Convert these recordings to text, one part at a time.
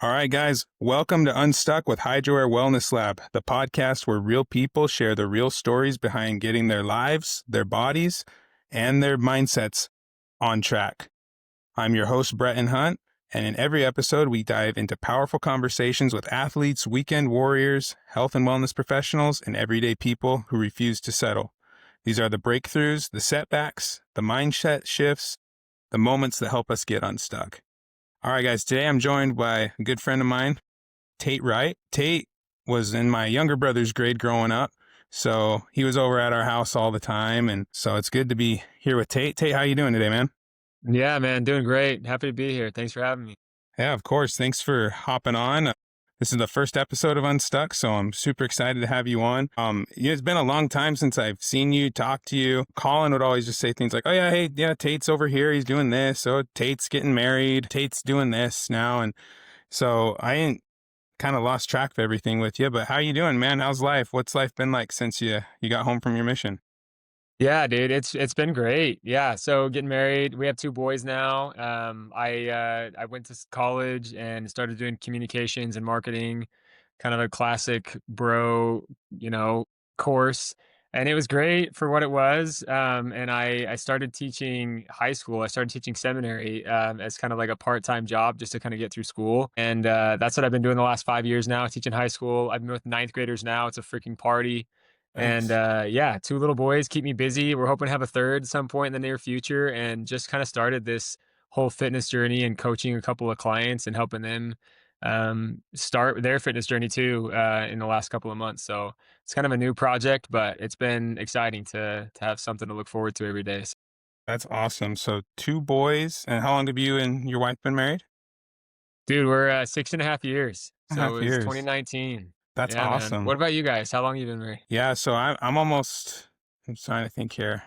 All right, guys, welcome to Unstuck with HydroAir Wellness Lab, the podcast where real people share the real stories behind getting their lives, their bodies, and their mindsets on track. I'm your host, Bretton Hunt, and in every episode, we dive into powerful conversations with athletes, weekend warriors, health and wellness professionals, and everyday people who refuse to settle. These are the breakthroughs, the setbacks, the mindset shifts, the moments that help us get unstuck. All right, guys, today I'm joined by a good friend of mine, Tate Wright. Tate was in my younger brother's grade growing up, so he was over at our house all the time, and so it's good to be here with Tate. Tate, how you doing today, man? Yeah, man, doing great. Happy to be here. Thanks for having me. Yeah, of course. Thanks for hopping on. This is the first episode of Unstuck, so I'm super excited to have you on. It's been a long time since I've seen you, talked to you. Colin would always just say things like, oh yeah, hey, yeah, Tate's over here, he's doing this. Oh, Tate's getting married, Tate's doing this now. And so I ain't kind of lost track of everything with you, but how you doing, man? How's life? What's life been like since you got home from your mission? Yeah, dude, it's been great. Yeah, so getting married. We have two boys now. I went to college and started doing communications and marketing, kind of a classic bro, you know, course. And it was great for what it was. And I started teaching high school. I started teaching seminary as kind of like a part-time job just to kind of get through school. And that's what I've been doing the last 5 years now, teaching high school. I've been with ninth graders now. It's a freaking party. And Nice. yeah, two little boys keep me busy. We're hoping to have a third some point in the near future, and just kind of started this whole fitness journey and coaching a couple of clients and helping them start their fitness journey too in the last couple of months. So it's kind of a new project, but it's been exciting to have something to look forward to every day. So, That's awesome. So two boys, and how long have you and your wife been married? dude, we're 6.5 years. A half So it was years. 2019. That's Yeah, man. awesome. What about you guys? How long you been married? Yeah, so I'm almost, I'm trying to think here.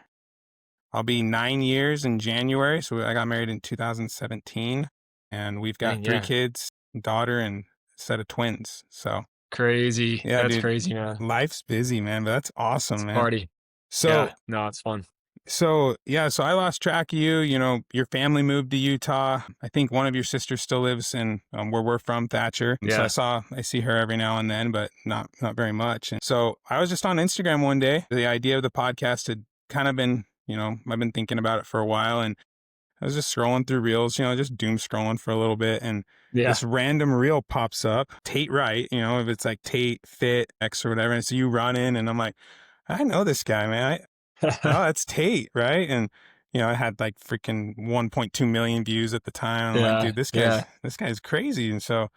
I'll be 9 years in January. So I got married in 2017, and we've got Dang, three yeah. kids, daughter and a set of twins. So Crazy. yeah, That's dude, crazy, man. life's busy, man, but that's It's awesome, a man. party. So, Yeah, no, it's fun. so I lost track of you. Your family moved to Utah. I think one of your sisters still lives in where we're from, Thatcher. And so Yeah. I see her every now and then, but not very much. And so I was just on Instagram one day. The idea of the podcast had kind of been, I've been thinking about it for a while, and I was just scrolling through reels, just doom scrolling for a little bit, and Yeah. this random reel pops up, Tate Wright, if it's like Tate Fit X or whatever, and so you run in, and I'm like, I know this guy, man. Oh, that's Tate, right? And I had like freaking 1.2 million views at the time. I'm like, Yeah, dude, this guy's yeah. this guy's crazy. And so,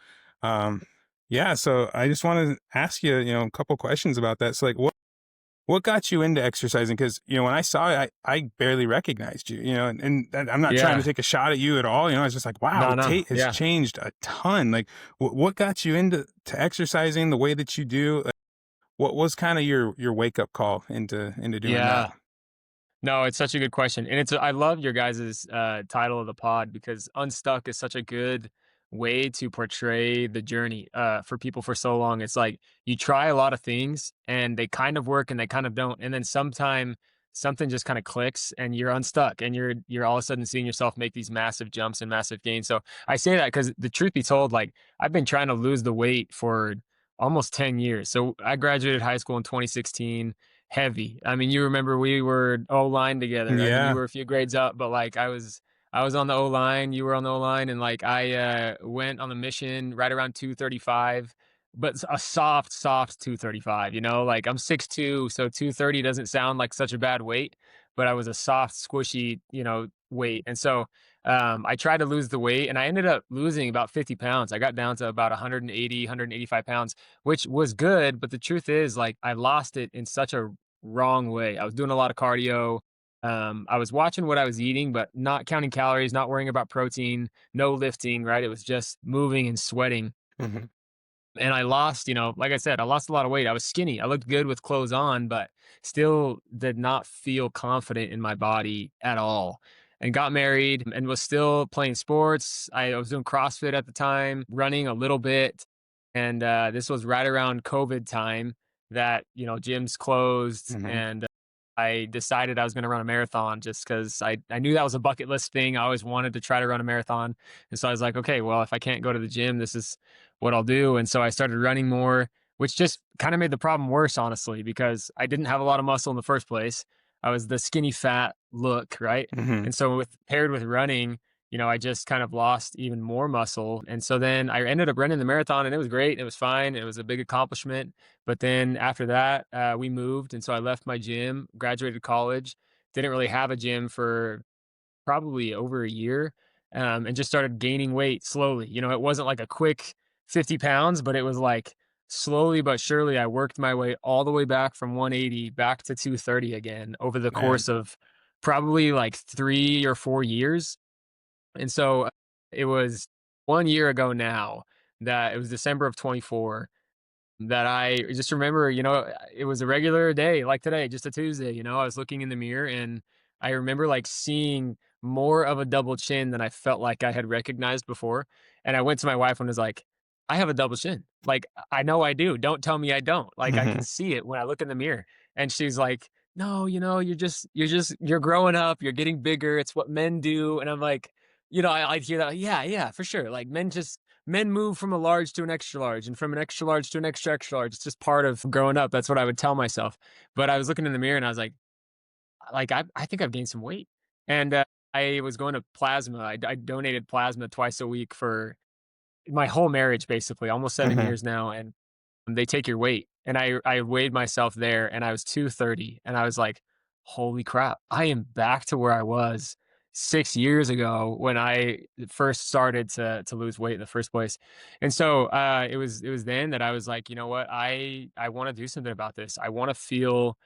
um, yeah. So I just wanted to ask you, a couple questions about that. So, like, what got you into exercising? Because when I saw it, I barely recognized you. And I'm not trying to Yeah. take a shot at you at all. I was just like, wow, No, no. Tate has Yeah. changed a ton. Like, what got you into exercising the way that you do? Like, what was kind of your wake up call into doing that? Yeah. No, it's such a good question. And I love your guys' title of the pod because Unstuck is such a good way to portray the journey for people for so long. It's like you try a lot of things and they kind of work and they kind of don't. And then sometime something just kind of clicks and you're unstuck and you're all of a sudden seeing yourself make these massive jumps and massive gains. So I say that because the truth be told, like I've been trying to lose the weight for almost 10 years. So I graduated high school in 2016. Heavy. I mean, you remember we were O line together. I mean, you Yeah. were a few grades up, but like I was on the O line, you were on the O line, and like I went on the mission right around 235, but a soft 235. Like I'm 6'2", so 230 doesn't sound like such a bad weight, but I was a soft, squishy, weight, and so I tried to lose the weight, and I ended up losing about 50 pounds. I got down to about 180, 185 pounds, which was good. But the truth is, like, I lost it in such a wrong way. I was doing a lot of cardio. I was watching what I was eating, but not counting calories, not worrying about protein, no lifting, right? It was just moving and sweating. Mhm. And I lost, like I said, I lost a lot of weight. I was skinny. I looked good with clothes on, but still did not feel confident in my body at all. And got married and was still playing sports. I was doing CrossFit at the time, running a little bit. And this was right around COVID time that, gyms closed Mhm. and I decided I was going to run a marathon just because I knew that was a bucket list thing. I always wanted to try to run a marathon. And so I was like, okay, well, if I can't go to the gym, this is what I'll do. And so I started running more, which just kind of made the problem worse, honestly, because I didn't have a lot of muscle in the first place. I was the skinny fat look, right? Hmm. And so with paired with running, I just kind of lost even more muscle. And so then I ended up running the marathon and it was great. It was fine. It was a big accomplishment. But then after that, we moved. And so I left my gym, graduated college, didn't really have a gym for probably over a year, and just started gaining weight slowly. It wasn't like a quick 50 pounds, but it was like slowly but surely I worked my way all the way back from 180 back to 230 again over the Man. course of probably like 3 or 4 years. And so it was 1 year ago now that it was December of 24 that I just remember, it was a regular day like today, just a Tuesday. I was looking in the mirror and I remember like seeing more of a double chin than I felt like I had recognized before. And I went to my wife and was like, I have a double chin. Like, I know I do. Don't tell me I don't. Like, I can Hmm. see it when I look in the mirror. And she's like, no, you're growing up, you're getting bigger. It's what men do. And I'm like, I'd hear that. Yeah, yeah, for sure. Like men move from a large to an extra large and from an extra large to an extra extra large. It's just part of growing up. That's what I would tell myself. But I was looking in the mirror and I was like I think I've gained some weight. And I was going to plasma. I donated plasma twice a week for my whole marriage, basically, almost seven Hmm. years now. And they take your weight. And I weighed myself there and I was 230. And I was like, holy crap, I am back to where I was 6 years ago when I first started to lose weight in the first place. And so it was then that I was like, you know what, I want to do something about this. I want to feel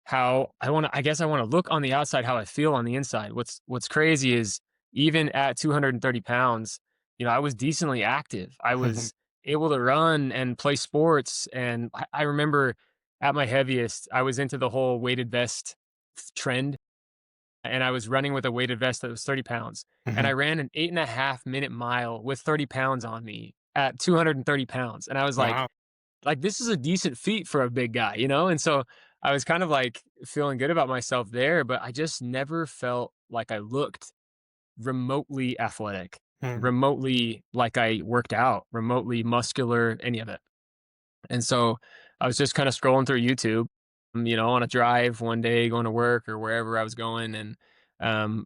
how I guess I want to look on the outside how I feel on the inside. What's crazy is even at 230 pounds, I was decently active. I Hmm. was able to run and play sports. And I remember at my heaviest, I was into the whole weighted vest trend. And I was running with a weighted vest that was 30 pounds. And Hmm. I ran an 8.5 minute mile with 30 pounds on me at 230 pounds. And I was Wow. like, this is a decent feat for a big guy, And so I was kind of like feeling good about myself there, but I just never felt like I looked remotely athletic, Hmm. remotely like I worked out, remotely muscular, any of it. And so I was just kind of scrolling through YouTube, on a drive one day going to work or wherever I was going. And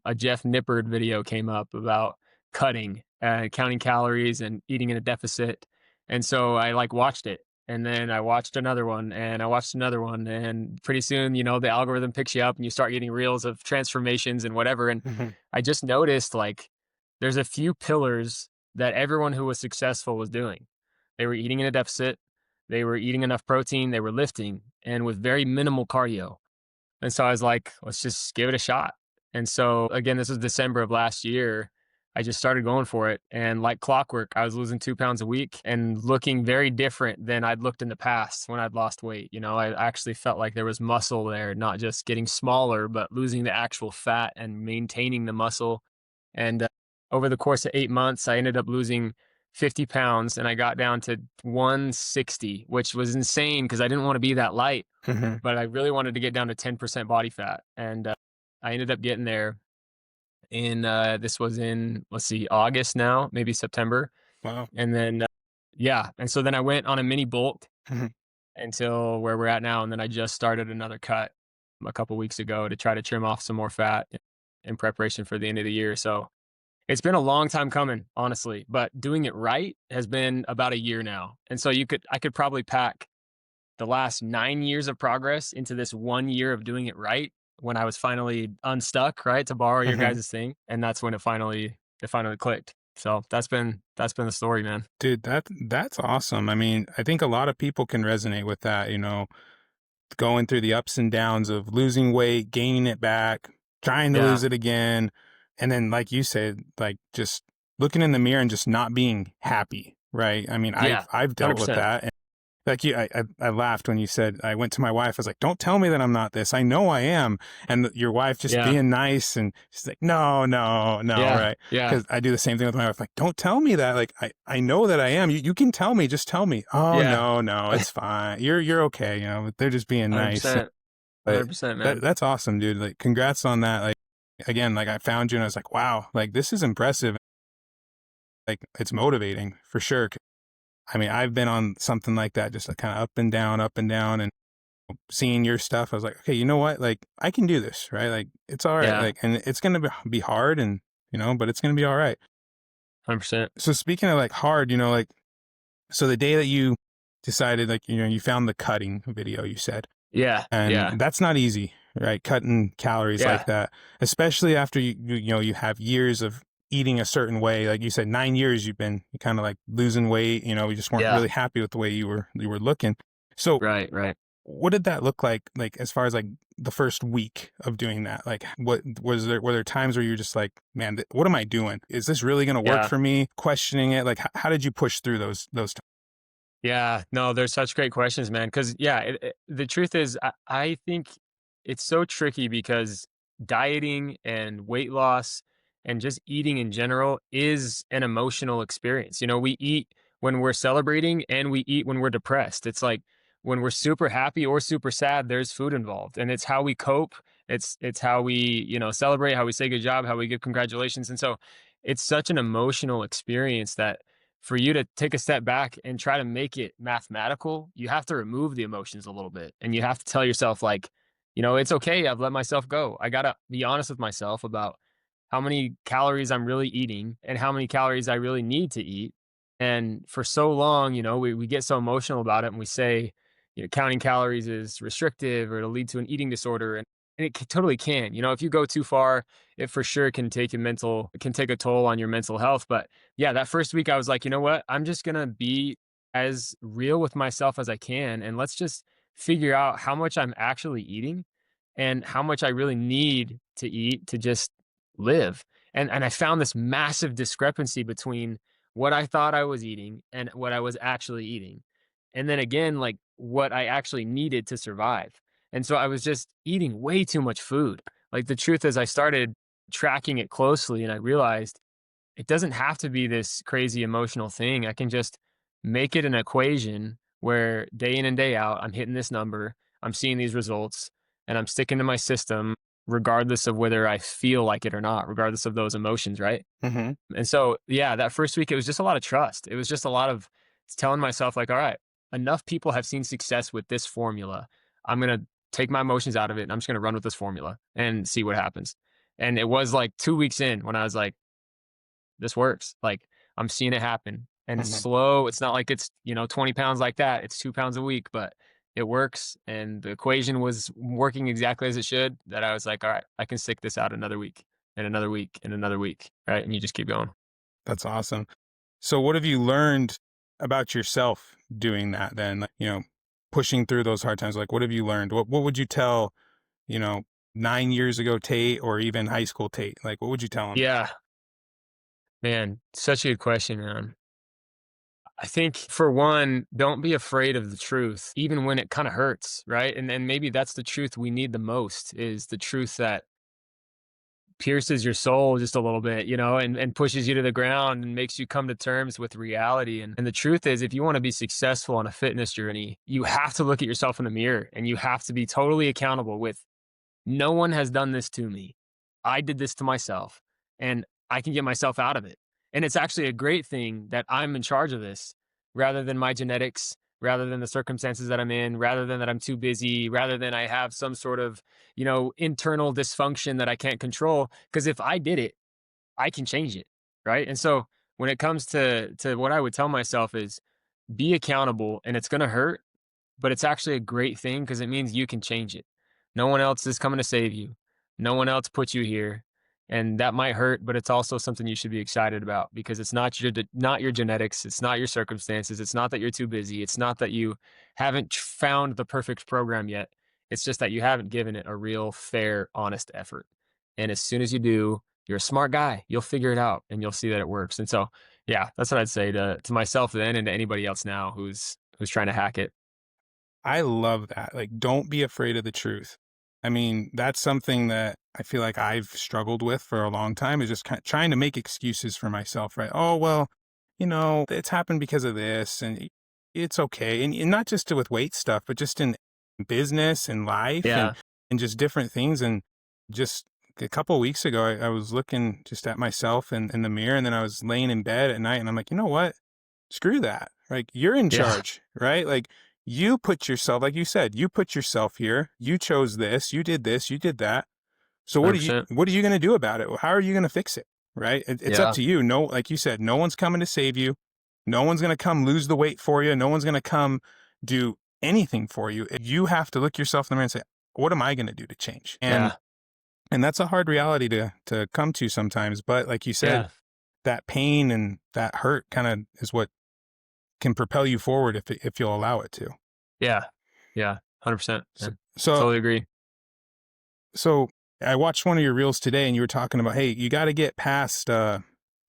a Jeff Nippard video came up about cutting, counting calories and eating in a deficit. And so I like watched it. And then I watched another one and I watched another one. And pretty soon, the algorithm picks you up and you start getting reels of transformations and whatever. And Hmm. I just noticed like there's a few pillars that everyone who was successful was doing. They were eating in a deficit, they were eating enough protein, they were lifting, and with very minimal cardio. And so I was like, let's just give it a shot. And so again, this was December of last year. I just started going for it. And like clockwork, I was losing 2 pounds a week and looking very different than I'd looked in the past when I'd lost weight. I actually felt like there was muscle there, not just getting smaller, but losing the actual fat and maintaining the muscle. And over the course of 8 months, I ended up losing 50 pounds and I got down to 160, which was insane because I didn't want to be that light, Hmm. but I really wanted to get down to 10% body fat. And I ended up getting there this was in, let's see, August now, maybe September. Wow. And then, yeah. And so then I went on a mini bulk Hmm. until where we're at now. And then I just started another cut a couple weeks ago to try to trim off some more fat in preparation for the end of the year. So it's been a long time coming, honestly, but doing it right has been about a year now. And so I could probably pack the last 9 years of progress into this 1 year of doing it right when I was finally unstuck, right? To borrow your Hmm. guys' thing. And that's when it finally clicked. So that's been the story, man. Dude, that's awesome. I mean, I think a lot of people can resonate with that, going through the ups and downs of losing weight, gaining it back, trying to Yeah. lose it again. And then, like you said, like just looking in the mirror and just not being happy, right? I mean, Yeah. I've dealt with 100%. that. Like I laughed when you said I went to my wife. I was like, "Don't tell me that I'm not this. I know I am." And your wife just Yeah. being nice, and she's like, "No, no, no, Yeah. right?" Yeah. Because I do the same thing with my wife. Like, "Don't tell me that. Like, I know that I am. You can tell me. Just tell me." Oh Yeah. no, no, it's fine. You're okay. They're just being nice. 100%. But 100%, man. that's awesome, dude. Like, congrats on that. Like, again, like I found you and I was like, wow, like this is impressive. Like, it's motivating for sure. I mean, I've been on something like that, just like kind of up and down, and seeing your stuff, I was like, okay, you know what? Like, I can do this, right? Like, it's all right. Yeah, Like, and it's gonna be hard, and but it's gonna be all right. 100%. So speaking of like hard, like, so the day that you decided, like, you found the cutting video, you said, Yeah, yeah, and that's not easy, right? Cutting calories like yeah, that, especially after you have years of eating a certain way. Like you said, 9 years you've been kind of like losing weight. We just weren't yeah. really happy with the way you were looking. So Right, right. what did that look like as far as like the first week of doing that? Like, what were there times where you're just like, man, what am I doing? Is this really going to work Yeah. for me? Questioning it. Like, how did you push through those times? Yeah, no, they're such great questions, man. Because yeah, the truth is, I think it's so tricky because dieting and weight loss and just eating in general is an emotional experience. We eat when we're celebrating and we eat when we're depressed. It's like when we're super happy or super sad, there's food involved, and it's how we cope. It's how we celebrate, how we say good job, how we give congratulations, and so it's such an emotional experience that for you to take a step back and try to make it mathematical, you have to remove the emotions a little bit. And you have to tell yourself, like, it's okay. I've let myself go. I got to be honest with myself about how many calories I'm really eating and how many calories I really need to eat. And for so long, we get so emotional about it and we say, counting calories is restrictive or it'll lead to an eating disorder. And it totally can. If you go too far, it for sure can take it can take a toll on your mental health. But yeah, that first week I was like, you know what? I'm just going to be as real with myself as I can. And let's just figure out how much I'm actually eating and how much I really need to eat to just live. And I found this massive discrepancy between what I thought I was eating and what I was actually eating. And then again, like what I actually needed to survive. And so I was just eating way too much food. Like the truth is I started tracking it closely and I realized it doesn't have to be this crazy emotional thing. I can just make it an equation where day in and day out, I'm hitting this number, I'm seeing these results, and I'm sticking to my system, regardless of whether I feel like it or not, regardless of those emotions, right? Mm-hmm. And so, yeah, that first week, it was just a lot of trust. It was just a lot of telling myself, like, all right, enough people have seen success with this formula. I'm going to take my emotions out of it and I'm just going to run with this formula and see what happens. And it was like 2 weeks in when I was like, this works. Like I'm seeing it happen and it's Mm-hmm. slow. It's not like it's, 20 pounds like that. It's 2 pounds a week, but it works. And the equation was working exactly as it should that I was like, all right, I can stick this out another week and another week and another week. Right. And you just keep going. That's awesome. So what have you learned about yourself doing that then? Like, pushing through those hard times. Like, what have you learned? What would you tell, you know, 9 years ago Tate, or even high school Tate? Like, what would you tell him? Yeah, man. Such a good question, man. I think for one, don't be afraid of the truth, even when it kind of hurts, right? And maybe that's the truth we need the most is the truth that pierces your soul just a little bit, and pushes you to the ground and makes you come to terms with reality. And the truth is, if you want to be successful on a fitness journey, you have to look at yourself in the mirror and you have to be totally accountable with no one has done this to me. I did this to myself and I can get myself out of it. And it's actually a great thing that I'm in charge of this rather than my genetics, rather than the circumstances that I'm in, rather than that I'm too busy, rather than I have some sort of, internal dysfunction that I can't control. Because if I did it, I can change it. Right. And so when it comes to what I would tell myself is be accountable and it's going to hurt, but it's actually a great thing because it means you can change it. No one else is coming to save you. No one else put you here. And that might hurt, but it's also something you should be excited about because it's not your genetics, it's not your circumstances, it's not that you're too busy, it's not that you haven't found the perfect program yet. It's just that you haven't given it a real fair, honest effort. And as soon as you do, you're a smart guy. You'll figure it out and you'll see that it works. And so, yeah, that's what I'd say to myself then and to anybody else now who's trying to hack it. I love that. Like, don't be afraid of the truth. I mean, that's something that I feel like I've struggled with for a long time, is just trying to make excuses for myself, right? Oh, well, it's happened because of this and it's okay. And not just with weight stuff, but just in business and life. And Yeah. and just different things. And just a couple of weeks ago, I was looking just at myself in the mirror, and then I was laying in bed at night, and I'm like, you know what? Screw that. Like, you're in Yeah. charge, right? Like, you put yourself, like you said, you put yourself here. You chose this. You did this. You did that. So 100%. what are you going to do about it? How are you going to fix it? Right? It's up Yeah. to you. No, like you said, no one's coming to save you. No one's going to come lose the weight for you. No one's going to come do anything for you. You have to look yourself in the mirror and say, what am I going to do to change? Yeah. And that's a hard reality to come to sometimes. But like you said, Yeah. that pain and that hurt kind of is what can propel you forward if you'll allow it to. Yeah. Yeah. 100%. So, Man. so Totally agree. So I watched one of your reels today, and you were talking about, hey, you got to get past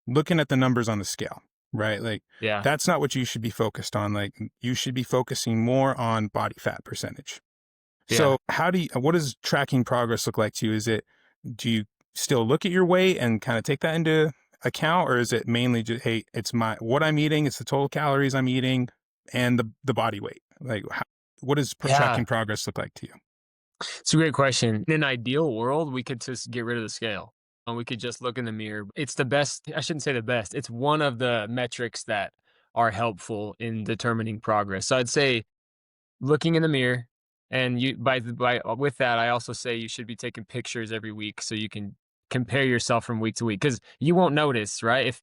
looking at the numbers on the scale, right? Like, Yeah. that's not what you should be focused on. Like, you should be focusing more on body fat percentage. Yeah. So what does tracking progress look like to you? Do you still look at your weight and kind of take that into account, or is it mainly just, hey, it's what I'm eating, it's the total calories I'm eating, and the body weight? Like, what does Yeah. tracking progress look like to you? It's a great question. In an ideal world, we could just get rid of the scale and we could just look in the mirror. It's the best. I shouldn't say the best. It's one of the metrics that are helpful in determining progress. So I'd say looking in the mirror, and you by with that, I also say you should be taking pictures every week so you can compare yourself from week to week, because you won't notice, right? If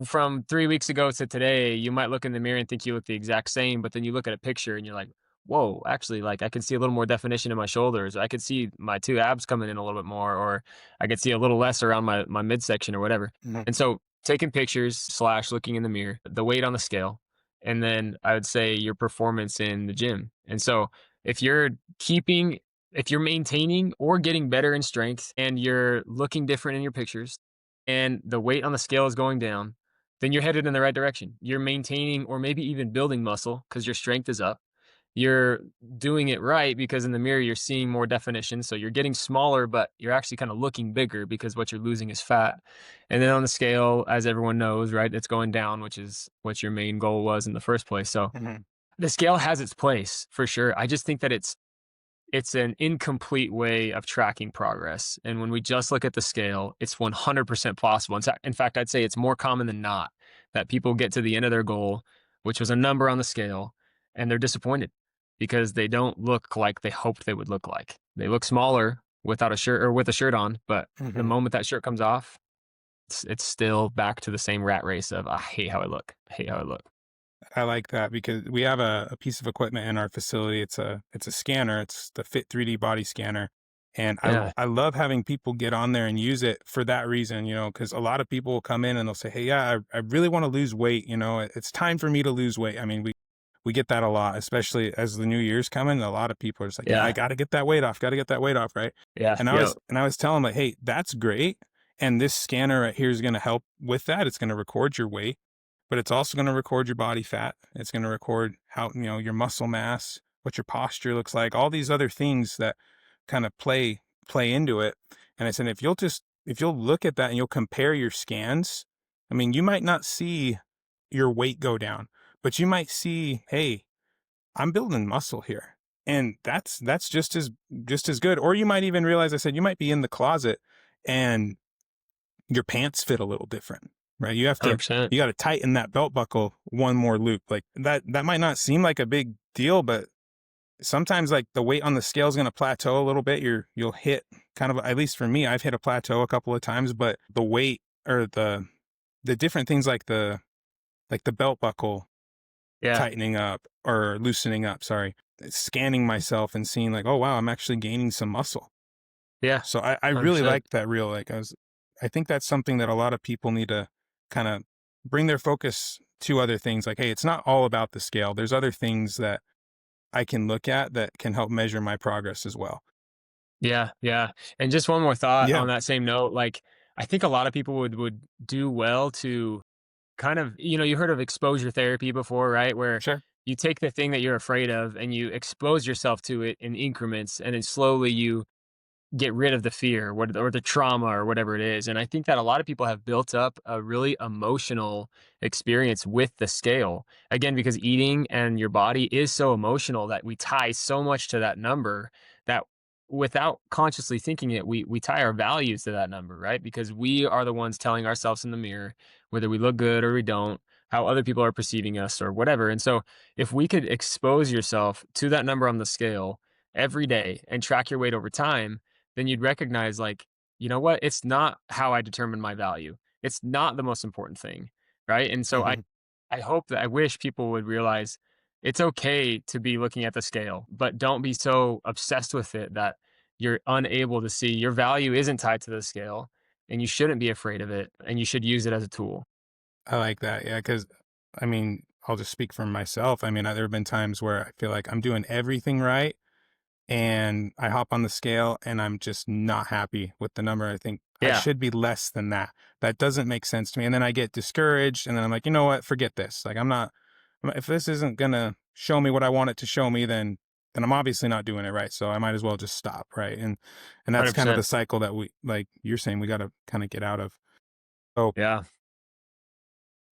from 3 weeks ago to today, you might look in the mirror and think you look the exact same, but then you look at a picture and you're like, whoa, actually, like I can see a little more definition in my shoulders. I could see my two abs coming in a little bit more, or I could see a little less around my midsection or whatever. Mhm. And so taking pictures slash looking in the mirror, the weight on the scale, and then I would say your performance in the gym. And so if you're keeping, if you're maintaining or getting better in strength and you're looking different in your pictures and the weight on the scale is going down, then you're headed in the right direction. You're maintaining or maybe even building muscle because your strength is up. You're doing it right because in the mirror you're seeing more definition. So you're getting smaller, but you're actually kind of looking bigger because what you're losing is fat. And then on the scale, as everyone knows, right, it's going down, which is what your main goal was in the first place. So Mhm. the scale has its place for sure. I just think that it's an incomplete way of tracking progress. And when we just look at the scale, it's 100% possible. In fact, I'd say it's more common than not that people get to the end of their goal, which was a number on the scale, and they're disappointed because they don't look like they hoped they would look like. They look smaller without a shirt or with a shirt on, but the Mhm. moment that shirt comes off, it's still back to the same rat race of I hate how I look. I hate how I look. I like that because we have a piece of equipment in our facility. It's a scanner. It's the Fit 3D body scanner. And Yeah. I love having people get on there and use it for that reason, because a lot of people will come in and they'll say, hey, yeah, I really want to lose weight. It's time for me to lose weight. I mean, we get that a lot, especially as the new year's coming. A lot of people are just like, yeah, I Yeah. got to get that weight off. Got to get that weight off. Right. Yeah. And Yep. I was telling them like, hey, that's great. And this scanner right here is going to help with that. It's going to record your weight, but it's also going to record your body fat. It's going to record how, your muscle mass, what your posture looks like, all these other things that kind of play into it. And I said, if you'll look at that and you'll compare your scans, I mean, you might not see your weight go down, but you might see, hey, I'm building muscle here. And that's just as good. Or you might even realize, I said, you might be in the closet and your pants fit a little different, right? Hundred percent. You got to tighten that belt buckle one more loop. Like that might not seem like a big deal, but sometimes like the weight on the scale is going to plateau a little bit. You'll hit kind of, at least for me, I've hit a plateau a couple of times, but the weight or the different things like the belt buckle Yeah. tightening up or loosening up, sorry, scanning myself and seeing like, oh wow, I'm actually gaining some muscle. Yeah. So I really 100%. liked that reel. I think that's something that a lot of people need to kind of bring their focus to other things. Like, hey, it's not all about the scale. There's other things that I can look at that can help measure my progress as well. Yeah, yeah. And just one more thought Yeah, on that same note, like I think a lot of people would do well to kind of, you heard of exposure therapy before, right? Where sure. you take the thing that you're afraid of and you expose yourself to it in increments, and then slowly you get rid of the fear or the trauma or whatever it is. And I think that a lot of people have built up a really emotional experience with the scale. Again, because eating and your body is so emotional that we tie so much to that number that without consciously thinking it, we tie our values to that number, right? Because we are the ones telling ourselves in the mirror whether we look good or we don't, how other people are perceiving us or whatever. And so if we could expose yourself to that number on the scale every day and track your weight over time, then you'd recognize, like, you know what? It's not how I determine my value. It's not the most important thing, right? And so Mhm. I hope that I wish people would realize it's okay to be looking at the scale, but don't be so obsessed with it that you're unable to see your value isn't tied to the scale, and you shouldn't be afraid of it, and you should use it as a tool. I like that. Yeah, because I mean, I'll just speak for myself. I mean, there have been times where I feel like I'm doing everything right, and I hop on the scale and I'm just not happy with the number. I think I Yeah, should be less than that. That doesn't make sense to me. And then I get discouraged and then I'm like, you know what? Forget this. Like if this isn't gonna show me what I want it to show me, then I'm obviously not doing it right. So I might as well just stop, right? And that's kind of the 100%. cycle that we, like you're saying, we gotta kind of get out of. So Yeah,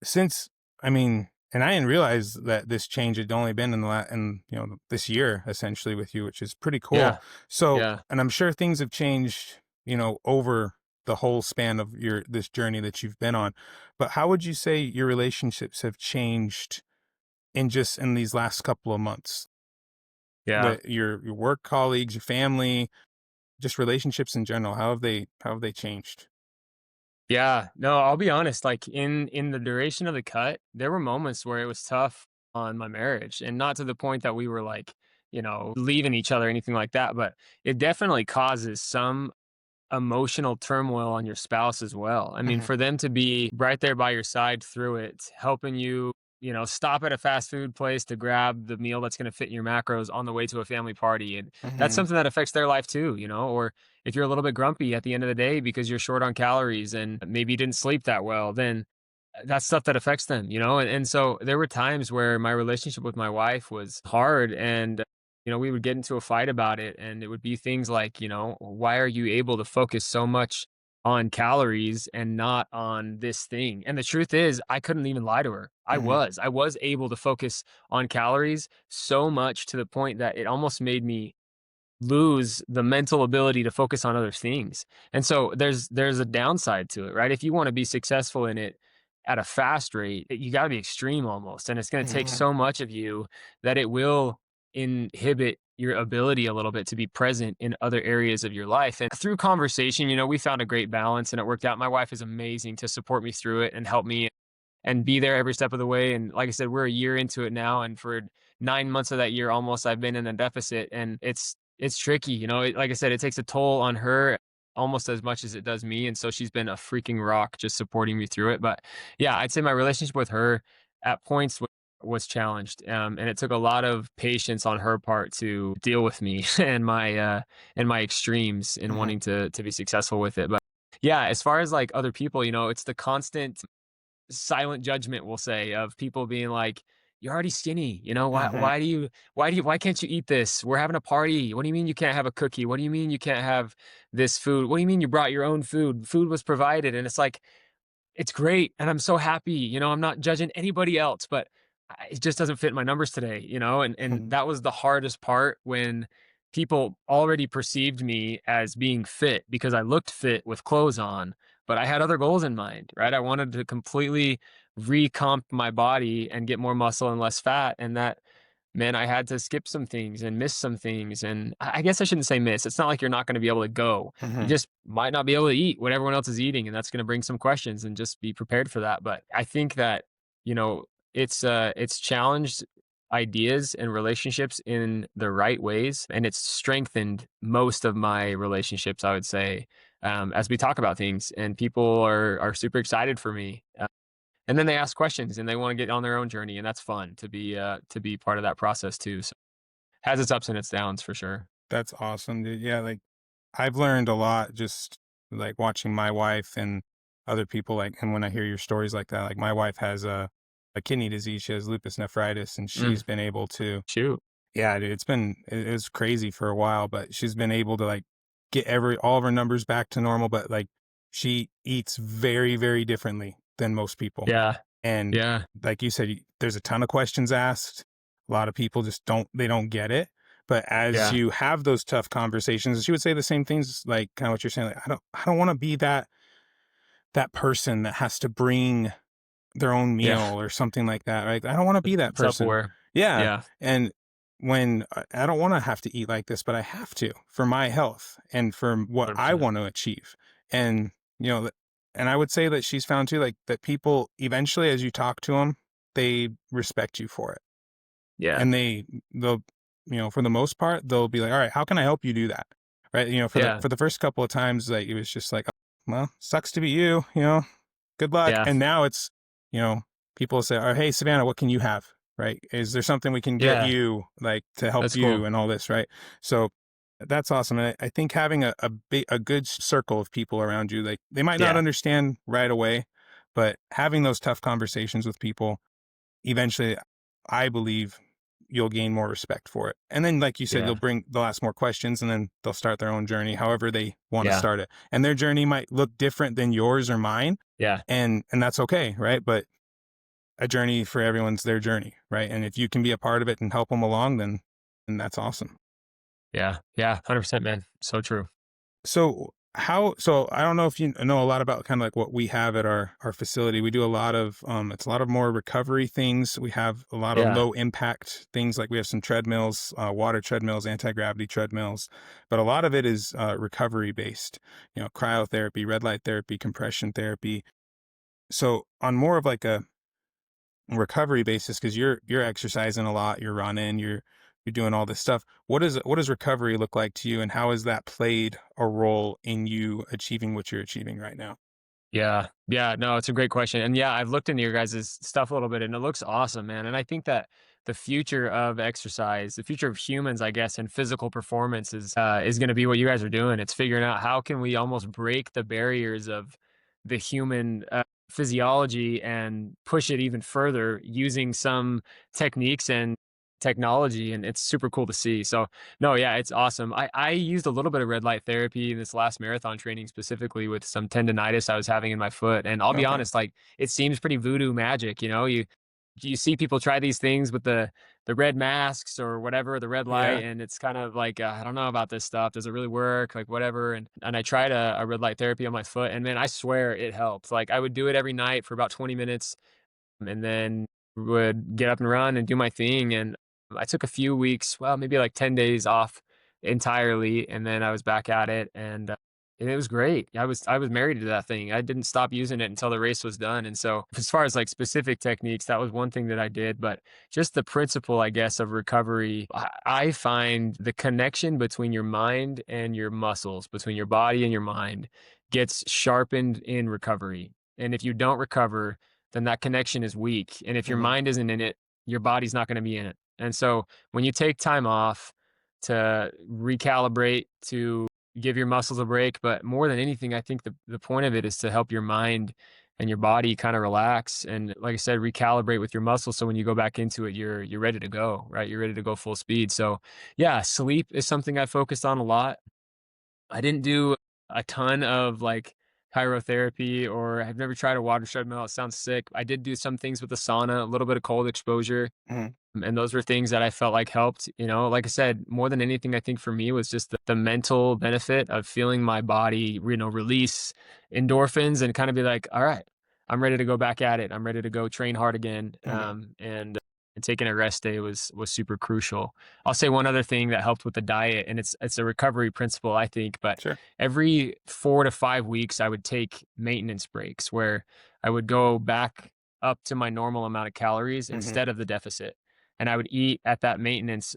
since I mean, and I didn't realize that this change had only been in this year essentially with you, which is pretty cool. yeah, So, yeah, and I'm sure things have changed, over the whole span of your this journey that you've been on. But how would you say your relationships have changed in these last couple of months yeah. with your work colleagues, your family, just relationships in general? How have they changed? Yeah, no, I'll be honest, like, in the duration of the cut, there were moments where it was tough on my marriage, and not to the point that we were, like, leaving each other or anything like that, but it definitely causes some emotional turmoil on your spouse as well. I mean, Hmm. for them to be right there by your side through it, helping you, stop at a fast food place to grab the meal that's going to fit your macros on the way to a family party. And that's Hmm. something that affects their life too, or if you're a little bit grumpy at the end of the day because you're short on calories and maybe you didn't sleep that well, then that's stuff that affects them, and so there were times where my relationship with my wife was hard, and we would get into a fight about it, and it would be things like, why are you able to focus so much on calories and not on this thing? And the truth is, I couldn't even lie to her. I Hmm. was. I was able to focus on calories so much to the point that it almost made me lose the mental ability to focus on other things. And so there's a downside to it, right? If you want to be successful in it at a fast rate, you got to be extreme almost. And it's going to take Hmm. so much of you that it will inhibit your ability a little bit to be present in other areas of your life. And through conversation, we found a great balance and it worked out. My wife is amazing to support me through it and help me and be there every step of the way. And like I said, we're a year into it now, and for 9 months of that year, almost, I've been in a deficit, and it's tricky. Like I said, it takes a toll on her almost as much as it does me, and so she's been a freaking rock, just supporting me through it. But yeah, I'd say my relationship with her at points was challenged, and it took a lot of patience on her part to deal with me and my extremes in Hmm. wanting to be successful with it. But yeah, as far as like other people, it's the constant silent judgment, we'll say, of people being like, "You're already skinny, why Hmm. why can't you eat this? We're having a party. What do you mean you can't have a cookie? What do you mean you can't have this food? What do you mean you brought your own food? Food was provided." And it's like, it's great, and I'm so happy, I'm not judging anybody else, but it just doesn't fit my numbers today, and Hmm. that was the hardest part when people already perceived me as being fit because I looked fit with clothes on, but I had other goals in mind, right? I wanted to completely recomp my body and get more muscle and less fat, and that meant I had to skip some things and miss some things, and I guess I shouldn't say miss. It's not like you're not gonna be able to go. You Hmm. just might not be able to eat what everyone else is eating, and that's gonna bring some questions, and just be prepared for that. But I think that, you know, it's challenged ideas and relationships in the right ways, and it's strengthened most of my relationships, I would say, as we talk about things, and people are super excited for me. And then they ask questions and they want to get on their own journey, and that's fun to be part of that process too. So has its ups and its downs for sure. That's awesome, dude. Yeah, like I've learned a lot just like watching my wife and other people and when I hear your stories like that, like my wife has a kidney disease, she has lupus nephritis and Mm, she's been able to, shoot. yeah, dude, it's crazy for a while, but she's been able to like get all of her numbers back to normal, but like she eats very, very differently than most people. Yeah. And Yeah. like you said, there's a ton of questions asked. A lot of people just don't get it. But as Yeah. you have those tough conversations, she would say the same things, like kind of what you're saying. Like, I don't want to be that person that has to bring their own Yeah. meal or something like that, right? I don't wanna be that person. Self-aware. Yeah, Yeah. and when I don't wanna have to eat like this, but I have to for my health and for what I 100%. want to achieve, and, you know, and I would say that she's found too, like, that people eventually, as you talk to them, they respect you for it, Yeah. and they'll, for the most part, they'll be like, "Alright, how can I help you do that?" Right? Yeah. For the first couple of times, like, it was just like, "Well, sucks to be you," good luck. Yeah. And now it's, you know, people say, "Oh, hey, Savannah, what can you have?" Right? Is there something we can get Yeah. you, like, to help That's you cool. and all this, right? So that's awesome. And I think having a good circle of people around you, like, they might not Yeah. understand right away, but having those tough conversations with people, eventually, I believe you'll gain more respect for it. And then, like you said, Yeah. they'll ask more questions, and then they'll start their own journey, however they want to Yeah. start it. And their journey might look different than yours or mine, Yeah. and that's okay, right? But a journey for everyone's their journey, right? And if you can be a part of it and help them along, then that's awesome. Yeah. Yeah. 100%, man. So true. So I don't know if you know a lot about kind of like what we have at our facility. We do a lot of it's a lot of more recovery things. We have a lot of Yeah. low impact things, like we have some treadmills, water treadmills, anti-gravity treadmills, but a lot of it is recovery based, cryotherapy, red light therapy, compression therapy. So on more of like a recovery basis, because you're exercising a lot, you're running, you're doing all this stuff. What does recovery look like to you, and how has that played a role in you achieving what you're achieving right now? Yeah. Yeah. No, it's a great question. And yeah, I've looked into your guys' stuff a little bit and it looks awesome, man. And I think that the future of exercise, the future of humans, I guess, and physical performance is going to be what you guys are doing. It's figuring out how can we almost break the barriers of the human physiology and push it even further using some techniques and technology. And it's super cool to see. So no, yeah, it's awesome. I used a little bit of red light therapy in this last marathon training, specifically with some tendonitis I was having in my foot. And I'll be Okay. honest, like it seems pretty voodoo magic, you see people try these things with the red masks or whatever, the red light, Yeah. and it's kind of like I don't know about this stuff. Does it really work? Like whatever. And I tried a red light therapy on my foot, and man, I swear it helped. Like I would do it every night for about 20 minutes and then would get up and run and do my thing. And I took a few weeks, well, maybe like 10 days off entirely. And then I was back at it and it was great. I was married to that thing. I didn't stop using it until the race was done. And so as far as like specific techniques, that was one thing that I did. But just the principle, I guess, of recovery, I find the connection between your mind and your muscles, between your body and your mind gets sharpened in recovery. And if you don't recover, then that connection is weak. And if your Hmm. mind isn't in it, your body's not going to be in it. And so when you take time off to recalibrate, to give your muscles a break, but more than anything, I think the point of it is to help your mind and your body kind of relax and like I said, recalibrate with your muscles. So when you go back into it, you're ready to go, right? You're ready to go full speed. So yeah, sleep is something I focused on a lot. I didn't do a ton of like chirotherapy or I've never tried a water treadmill. It sounds sick. I did do some things with the sauna, a little bit of cold exposure. Hmm. And those were things that I felt like helped. Like I said, more than anything, I think for me was just the mental benefit of feeling my body, release endorphins and kind of be like, all right, I'm ready to go back at it. I'm ready to go train hard again. Hmm. And taking a rest day was super crucial. I'll say one other thing that helped with the diet, and it's a recovery principle, I think, but Sure. every 4 to 5 weeks, I would take maintenance breaks where I would go back up to my normal amount of calories Hmm. instead of the deficit. And I would eat at that maintenance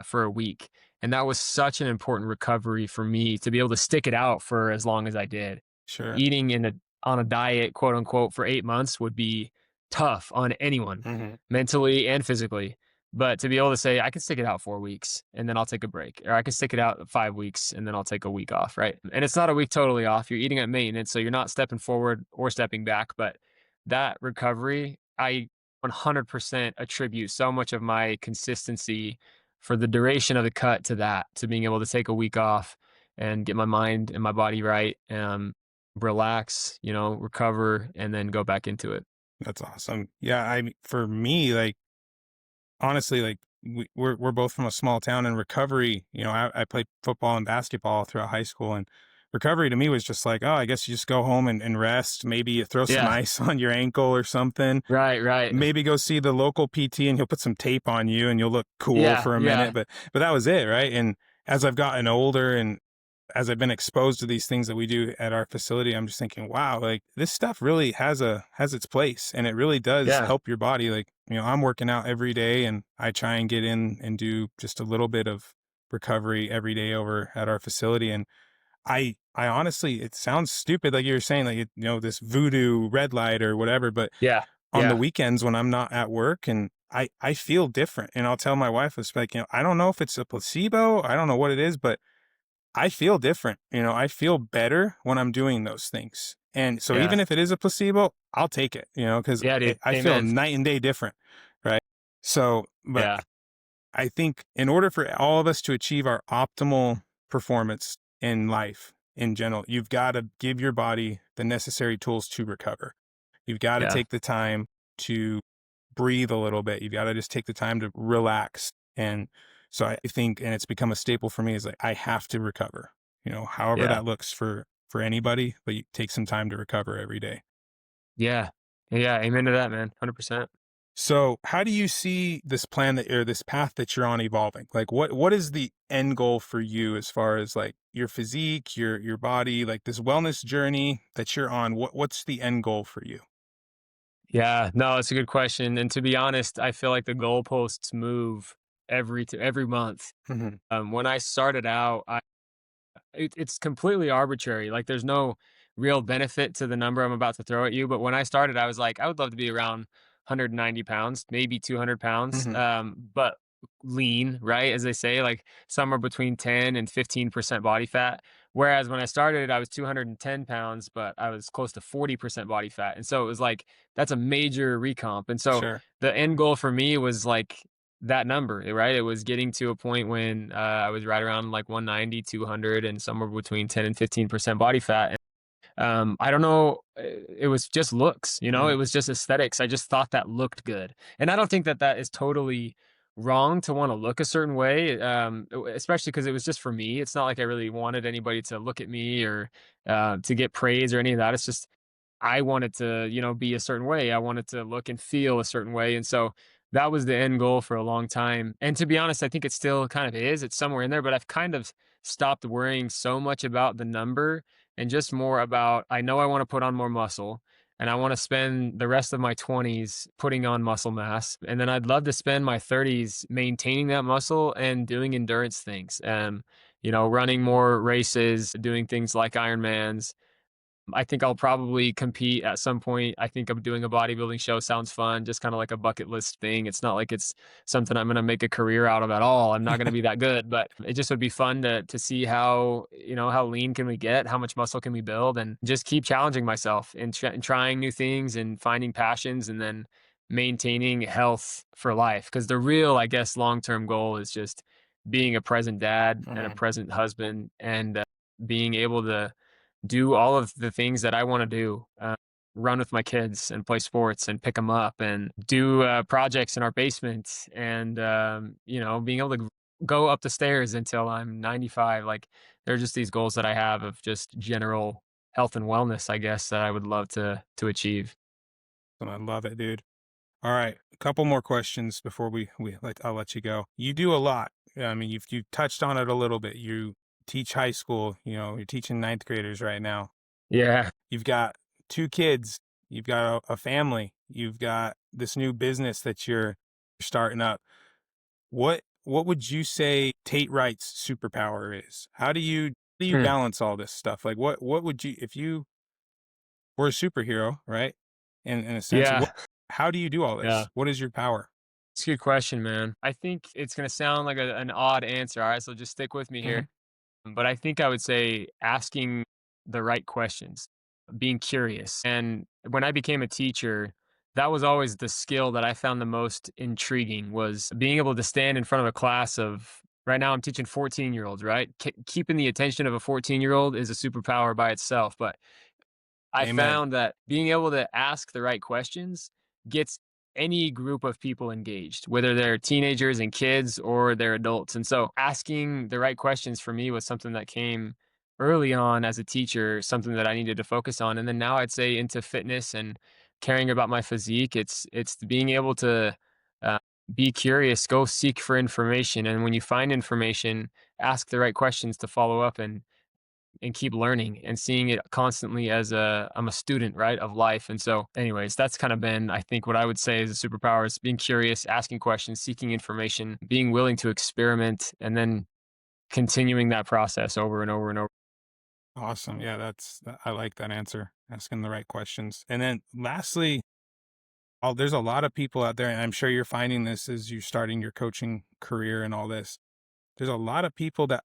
for a week. And that was such an important recovery for me to be able to stick it out for as long as I did. Sure. Eating on a diet, quote unquote, for 8 months would be tough on anyone, Hmm. mentally and physically. But to be able to say, I can stick it out 4 weeks and then I'll take a break, or I can stick it out 5 weeks and then I'll take a week off, right? And it's not a week totally off. You're eating at maintenance, so you're not stepping forward or stepping back. But that recovery, I 100% attribute so much of my consistency for the duration of the cut to that, to being able to take a week off and get my mind and my body right, relax, recover, and then go back into it. That's awesome. Yeah. For me, like, honestly, like, we're both from a small town, and recovery, I played football and basketball throughout high school, and recovery to me was just like, oh, I guess you just go home and rest. Maybe you throw some Yeah. ice on your ankle or something. Right, right. Maybe go see the local PT and he'll put some tape on you and you'll look cool Yeah, for a minute. yeah, But that was it, right? And as I've gotten older and as I've been exposed to these things that we do at our facility, I'm just thinking, wow, like this stuff really has its place and it really does yeah, help your body. Like, I'm working out every day and I try and get in and do just a little bit of recovery every day over at our facility. And I honestly, it sounds stupid, like you were saying, like, this voodoo red light or whatever, but yeah, on the yeah, weekends when I'm not at work and I feel different. And I'll tell my wife, it's like, I don't know if it's a placebo. I don't know what it is, but I feel different. I feel better when I'm doing those things. And so yeah, even if it is a placebo, I'll take it, because yeah, dude. I feel Amen. night and day different. Right. So, but Yeah, I think in order for all of us to achieve our optimal performance in life in general, you've got to give your body the necessary tools to recover. You've got to yeah, take the time to breathe a little bit. You've got to just take the time to relax. And so I think, and it's become a staple for me, is like I have to recover. However yeah, that looks for anybody, but you take some time to recover every day. yeah, yeah. Amen to that, man. 100%. So, how do you see this plan that or this path that you're on evolving? Like, what is the end goal for you as far as like your physique, your body, like this wellness journey that you're on? What's the end goal for you? Yeah, no, it's a good question. And to be honest, I feel like the goalposts move every month. Hmm. When I started out, it's completely arbitrary. Like there's no real benefit to the number I'm about to throw at you. But when I started, I was like, I would love to be around 190 pounds, maybe 200 pounds, Hmm. but lean, right? As they say, like somewhere between 10 and 15% body fat. Whereas when I started, I was 210 pounds, but I was close to 40% body fat. And so it was like, that's a major recomp. And so Sure. the end goal for me was like that number, right? It was getting to a point when I was right around like 190, 200, and somewhere between 10 and 15% body fat. I don't know. It was just looks, it Hmm. was just aesthetics. I just thought that looked good. And I don't think that that is totally wrong to want to look a certain way, especially because it was just for me. It's not like I really wanted anybody to look at me or to get praise or any of that. It's just I wanted to, be a certain way. I wanted to look and feel a certain way. And so that was the end goal for a long time. And to be honest, I think it still kind of is. It's somewhere in there, but I've kind of stopped worrying so much about the number and just more about I know I want to put on more muscle and I want to spend the rest of my 20s putting on muscle mass. And then I'd love to spend my 30s maintaining that muscle and doing endurance things. Running more races, doing things like Ironmans. I think I'll probably compete at some point. I think I'm doing a bodybuilding show sounds fun, just kind of like a bucket list thing. It's not like it's something I'm going to make a career out of at all. I'm not going to be that good, but it just would be fun to see how, how lean can we get, how much muscle can we build and just keep challenging myself and trying new things and finding passions and then maintaining health for life. Because the real, I guess, long-term goal is just being a present dad and a Hmm. present husband and being able to do all of the things that I want to do. Run with my kids and play sports and pick them up and do projects in our basement and being able to go up the stairs until I'm 95. Like there are just these goals that I have of just general health and wellness, I guess, that I would love to achieve. I love it, dude. All right, a couple more questions before I'll let you go. You do a lot. Yeah, I mean, you touched on it a little bit. You teach high school. You're teaching ninth graders right now. Yeah. You've got two kids. You've got a family. You've got this new business that you're starting up. What would you say Tate Wright's superpower is? How do you Hmm. balance all this stuff? Like what would you if you were a superhero, right? In a sense, Yeah. how do you do all Yeah. this? What is your power? It's a good question, man. I think it's going to sound like an odd answer. All right. So just stick with me Hmm. here. But I think I would say asking the right questions, being curious. And when I became a teacher, that was always the skill that I found the most intriguing was being able to stand in front of a class of right now I'm teaching 14-year-olds, right? Keeping the attention of a 14-year-old is a superpower by itself, but I Amen. found that being able to ask the right questions gets any group of people engaged, whether they're teenagers and kids or they're adults. And so asking the right questions for me was something that came early on as a teacher, something that I needed to focus on. And then now I'd say into fitness and caring about my physique, it's being able to uh, be curious, go seek for information, and when you find information, ask the right questions to follow up and keep learning and seeing it constantly as I'm a student, right, of life. And so anyways, that's kind of been, I think, what I would say is a superpower is being curious, asking questions, seeking information, being willing to experiment, and then continuing that process over and over and over. Awesome. Yeah, I like that answer. Asking the right questions. And then lastly, there's a lot of people out there, and I'm sure you're finding this as you're starting your coaching career and all this. There's a lot of people that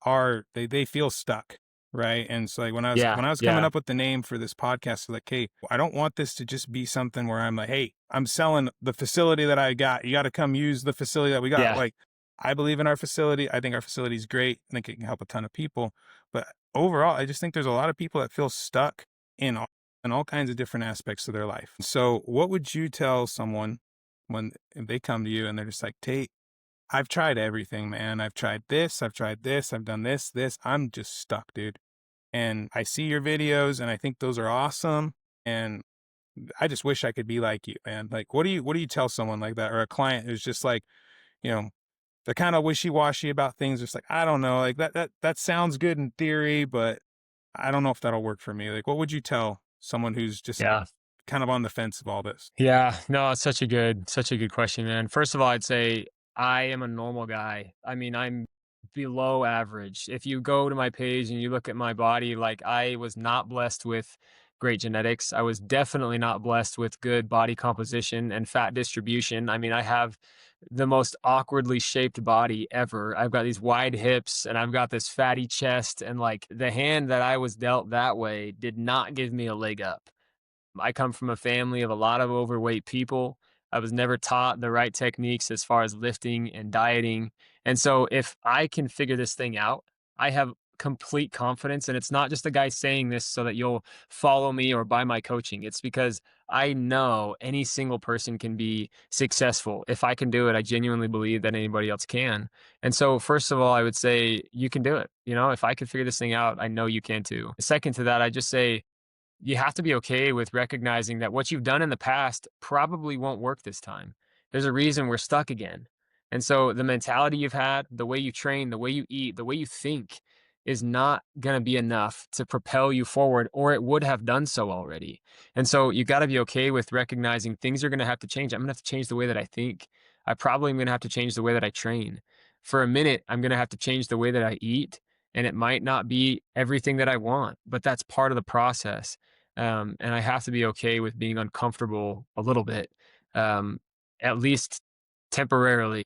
they feel stuck, right? And so like Yeah, when I was coming yeah, up with the name for this podcast, like, hey, I don't want this to just be something where I'm like, hey, I'm selling the facility that I got. You got to come use the facility that we got. yeah, Like, I believe in our facility. I think our facility is great. I think it can help a ton of people. But overall, I just think there's a lot of people that feel stuck in all kinds of different aspects of their life. So what would you tell someone when they come to you and they're just like, Tate, I've tried everything, man. I've tried this, I've done this. I'm just stuck, dude. And I see your videos and I think those are awesome. And I just wish I could be like you, man. Like, what do you tell someone like that or a client who's just like, you know, they're kind of wishy-washy about things. Just like, I don't know, like that sounds good in theory, but I don't know if that'll work for me. Like, what would you tell someone who's just yeah. kind of on the fence of all this? Yeah, no, it's such a good question, man. First of all, I'd say I am a normal guy. I mean, I'm below average. If you go to my page and you look at my body, like I was not blessed with great genetics. I was definitely not blessed with good body composition and fat distribution. I mean, I have the most awkwardly shaped body ever. I've got these wide hips and I've got this fatty chest, and like the hand that I was dealt that way did not give me a leg up. I come from a family of a lot of overweight people. I was never taught the right techniques as far as lifting and dieting. And so if I can figure this thing out, I have complete confidence. And it's not just a guy saying this so that you'll follow me or buy my coaching. It's because I know any single person can be successful. If I can do it, I genuinely believe that anybody else can. And so, first of all, I would say you can do it. You know, if I can figure this thing out, I know you can too. Second to that, I just say, you have to be okay with recognizing that what you've done in the past probably won't work this time. There's a reason we're stuck again. And so the mentality you've had, the way you train, the way you eat, the way you think is not going to be enough to propel you forward, or it would have done so already. And so you got to be okay with recognizing things are going to have to change. I'm going to have to change the way that I think. I probably am going to have to change the way that I train. For a minute, I'm going to have to change the way that I eat. And it might not be everything that I want, but that's part of the process. And I have to be okay with being uncomfortable a little bit, um, at least temporarily,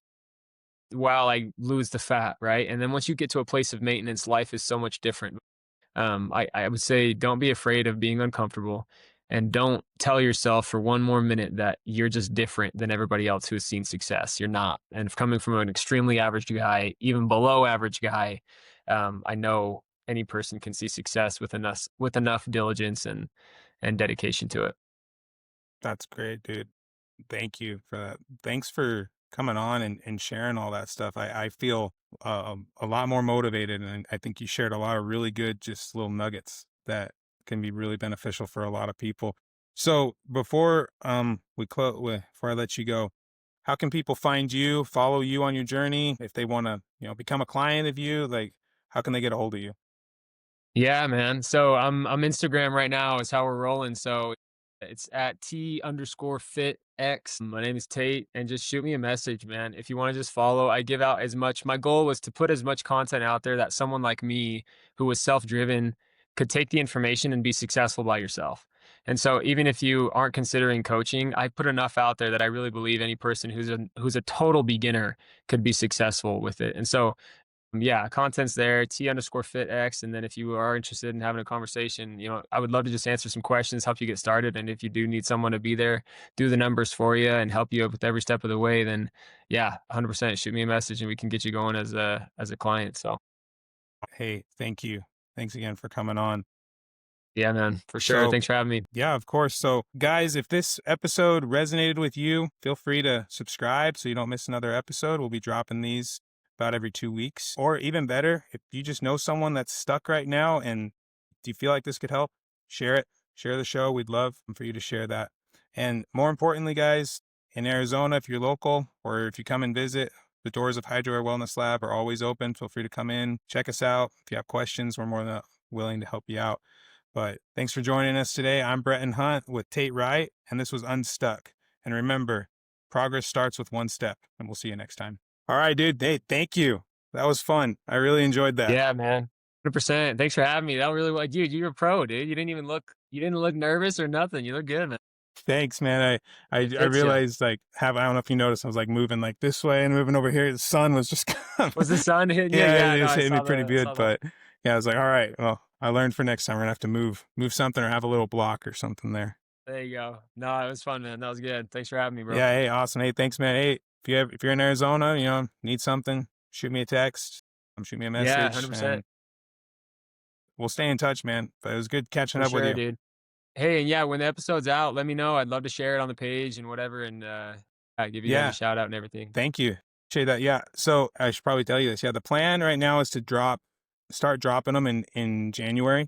while I lose the fat, right? And then once you get to a place of maintenance, life is so much different. I would say don't be afraid of being uncomfortable, and don't tell yourself for one more minute that you're just different than everybody else who has seen success. You're not. And coming from an extremely average guy, even below average guy, I know any person can see success with enough diligence and dedication to it. That's great, dude. Thank you for that. Thanks for coming on and sharing all that stuff. I feel a lot more motivated, and I think you shared a lot of really good, just little nuggets that can be really beneficial for a lot of people. So before before I let you go, how can people find you, follow you on your journey if they want to, become a client of you? Like, how can they get a hold of you? Yeah, man. So I'm Instagram right now is how we're rolling. So it's at T_fit_X. My name is Tate, and just shoot me a message, man. If you want to just follow, I give out as much. My goal was to put as much content out there that someone like me, who was self-driven, could take the information and be successful by yourself. And so even if you aren't considering coaching, I put enough out there that I really believe any person who's a total beginner could be successful with it. And so yeah, content's there, T_fit_X. And then if you are interested in having a conversation, I would love to just answer some questions, help you get started. And if you do need someone to be there, do the numbers for you and help you up with every step of the way, then yeah, 100% shoot me a message and we can get you going as a client. So Hey, thank you. Thanks again for coming on. Yeah, man, for sure. So Thanks for having me. yeah, of course. So, guys, if this episode resonated with you, feel free to subscribe so you don't miss another episode. We'll be dropping these about every 2 weeks. Or even better, if you just know someone that's stuck right now and do you feel like this could help, share it. Share the show. We'd love for you to share that. And more importantly, guys, in Arizona, if you're local or if you come and visit, the doors of Hydro Air Wellness Lab are always open. Feel free to come in, check us out. If you have questions, we're more than willing to help you out. But thanks for joining us today. I'm Bretton Hunt with Tate Wright, and this was Unstuck. And remember, progress starts with one step, and we'll see you next time. All right, dude. Hey, thank you. That was fun. I really enjoyed that. Yeah, man. 100%. Thanks for having me. That really was, dude, you're a pro, dude. You didn't look nervous or nothing. You look good, man. Thanks, man. I Fits you. realized I don't know if you noticed, I was like moving like this way and moving over here. The sun was just Was the sun hitting you? yeah, Yeah, it no, just I hit me saw pretty the, good. saw the. But yeah, I was like, all right, well, I learned for next time. We're gonna have to move something or have a little block or something there. There you go. No, it was fun, man. That was good. Thanks for having me, bro. Yeah, hey, awesome. Hey, thanks, man. Hey, if you're in Arizona, need something, shoot me a text, shoot me a Yeah, message, 100%. and we'll stay in touch, man. But it was good catching For up with sure, you. dude. Hey, and yeah, when the episode's out, let me know. I'd love to share it on the page and whatever, and yeah, give you guys a Yeah, shout out and everything. thank you. Appreciate that. Yeah. So I should probably tell you this. Yeah, the plan right now is to start dropping them in January.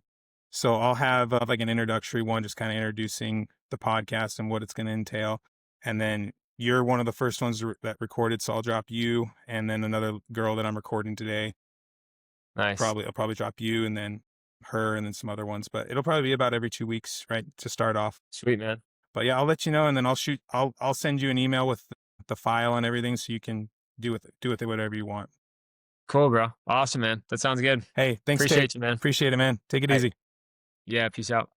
So I'll have like an introductory one, just kind of introducing the podcast and what it's going to entail, and then you're one of the first ones that recorded, so I'll drop you, and then another girl that I'm recording today. Nice. I'll probably drop you, and then her, and then some other ones. But it'll probably be about every 2 weeks, right, to start off. Sweet, man. But yeah, I'll let you know, and then I'll send you an email with the file and everything, so you can do with it whatever you want. Cool, bro. Awesome, man. That sounds good. Hey, thanks, Tate. Appreciate you, man. Appreciate it, man. Take it All right. easy. Yeah, peace out.